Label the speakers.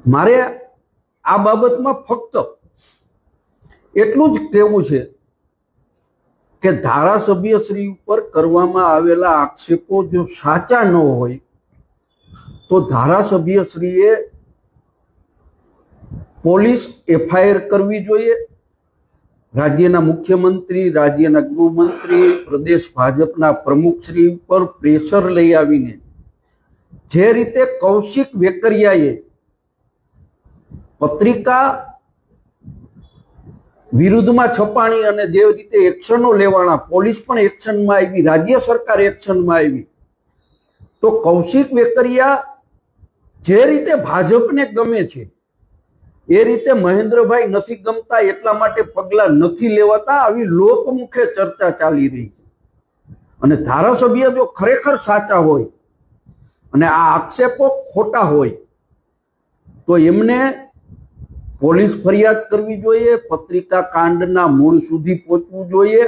Speaker 1: મારે આ બાબતમાં ફક્ત એટલું જ કહેવું છે કે ધારાસભ્ય શ્રી ઉપર કરવામાં આવેલા આક્ષેપો જો સાચા ન હોય તો ધારાસભ્ય શ્રીએ પોલીસ એફઆઈઆર કરવી જોઈએ। રાજ્યના મુખ્યમંત્રી, રાજ્યના ગૃહમંત્રી, પ્રદેશ ભાજપના પ્રમુખ શ્રી પર પ્રેશર લઈ આવીને જે રીતે કૌશિક વેકરિયાએ પત્રિકા વિરુદ્ધમાં છપાણી અને જે રીતે એક્શનો લેવાના, પોલીસ પણ એક્શનમાં આવી, રાજ્ય સરકાર એક્શનમાં આવી, તો કૌશિક વેકરિયા જે રીતે ભાજપને ગમે છે એ રીતે મહેન્દ્રભાઈ નથી ગમતા, એટલા માટે પગલા નથી લેવાતા, આવી લોકમુખે ચર્ચા ચાલી રહી છે। અને ધારાસભ્ય જો ખરેખર સાચા હોય અને આ આક્ષેપો ખોટા હોય તો એમને પોલીસ ફરિયાદ કરવી જોઈએ, પત્રિકા કાંડના મૂળ સુધી પહોંચવું જોઈએ।